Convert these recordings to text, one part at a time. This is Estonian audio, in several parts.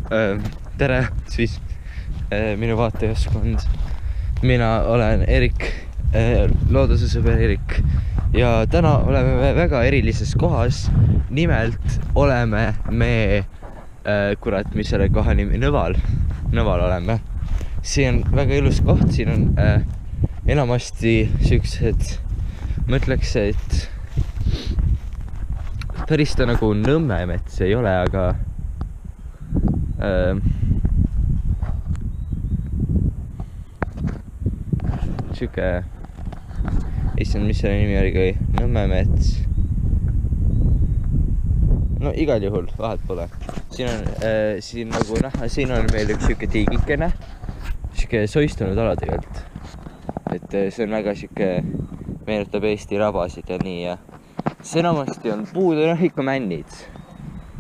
Tere siis minu vaatajaskond. Mina olen Erik, looduse sõber Erik. Ja täna oleme me väga erilises kohas. Nimelt oleme me, kurat, mis selle koha nimi, Nõval oleme. Siin on väga ilus koht, siin on enamasti siuksed, mõtleks, et päris ta nagu Nõmme mets ei ole, aga siuke, issand, mis selle nimi oli kui Nõmme mets. No igal juhul, vahet pole. Siin on, siin nagu näha, siin on meil üks siuke tiigikene, siuke soistunud ala tegelikult. Et see on väga siuke, meenutab Eesti rabasid ja nii ja see enamasti on puud, ikka männid.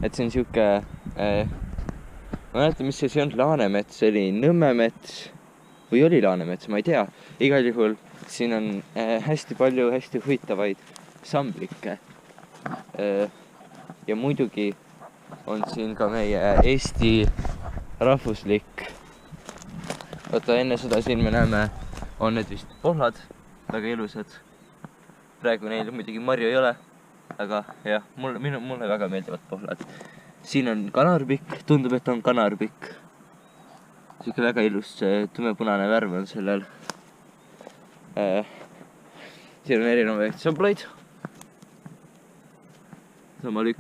Et see on siuke, ma mäletan, mis see on Laanemets, see oli Nõmmemets või oli Laanemets, ma ei tea. Igal juhul siin on hästi palju hästi huvitavaid samblikke. Ja muidugi on siin ka meie Eesti rahvuslik. Oota, enne seda siin me näeme, on need vist pohlad, väga ilusad. Praegu neil muidugi marju ei ole, aga jah, mulle väga meeldivad pohlad. Siin on kanarbikk, tundub, et on kanarbikk. Siuke väga ilus tumepunane värv on sellel. Siin on erinevaid samblaid. Samal 1,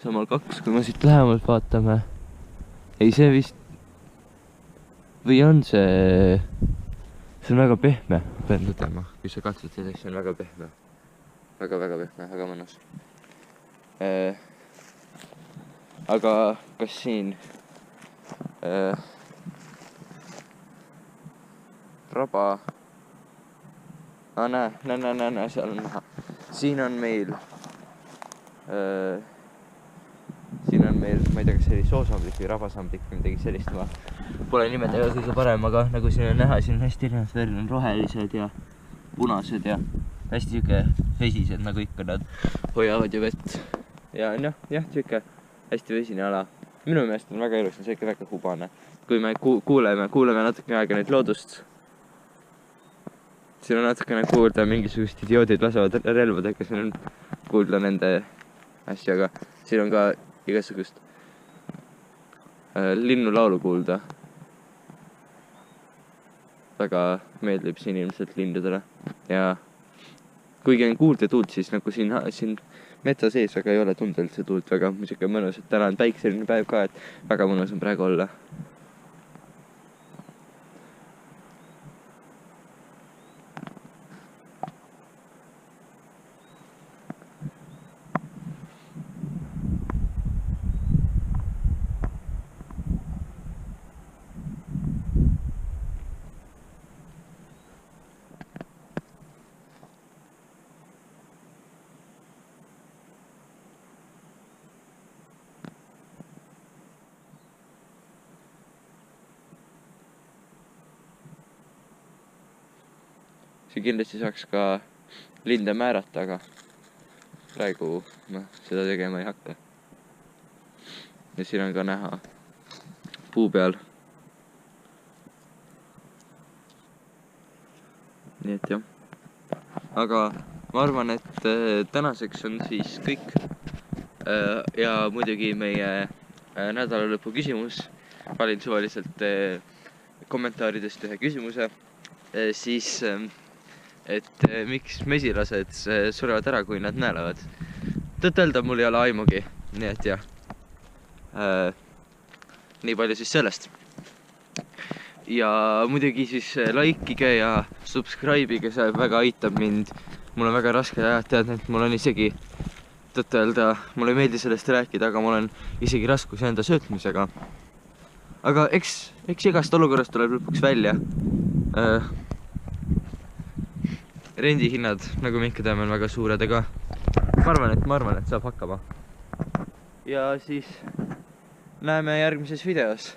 samal 2, kui ma siit lähemalt vaatame. Ei, see vist, või on see on väga pehme, pean tõdema, kui sa katsud seda, see on väga pehme. Väga pehme, väga mõnus. Aga kas siin raba, näe, seal on näha. Siin on meil, ma ei tea, kas see oli soosamblik või rabasamblik või midagi sellist, ma pole nimedega kõige parem, aga nagu siin on näha, siin on hästi erinevad värvid, on rohelised ja punased ja hästi siuke vesised, nagu ikka nad hoiavad ju vett. Ja noh, jah, siuke hästi vesine ala. Minu meelest on väga ilus, on siuke väga hubane. Kui me kuuleme natuke aega neid loodust. Siin on natukene kuulda, mingisugust idioodid lasevad relvadega, siin on kuulda nende asjaga. Siin on ka igasugust linnulaulu kuulda. Väga meeldib siin ilmselt lindudele. Ja kuigi on kuulda tuult, siis nagu siin metsa sees väga ei ole tunda üldse tuult, väga muidugi mõnus, et täna on päikseline päev ka, et väga mõnus on praegu olla. See kindlasti saaks ka linde määrata, aga praegu ma seda tegema ei hakka. Ja siin on ka näha puu peal. Nii et jah. Aga ma arvan, et tänaseks on siis kõik. Ja muidugi meie nädalalõpu küsimus. Valin suvaliselt kommentaaridest ühe küsimuse. Siis et miks mesilased surevad ära, kui nad naelavad. Tõtelda mul ei ole aimugi, nii et jah. Nii palju siis sellest. Ja muidugi siis likeige ja subscribe'ige, see väga aitab mind. Mul on väga raske ajad teadnud, et mul on isegi tõtelda, mul ei meeldi sellest rääkida, aga mul on isegi raskus enda söötmisega. Aga eks igast olukorrast tuleb lõpuks välja. Rendihinnad, nagu me ikka teame, on väga suured, aga ma arvan, et saab hakkama. Ja siis näeme järgmises videos.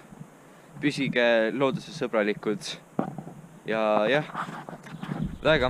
Püsige looduse sõbralikud. Ja jah, väga.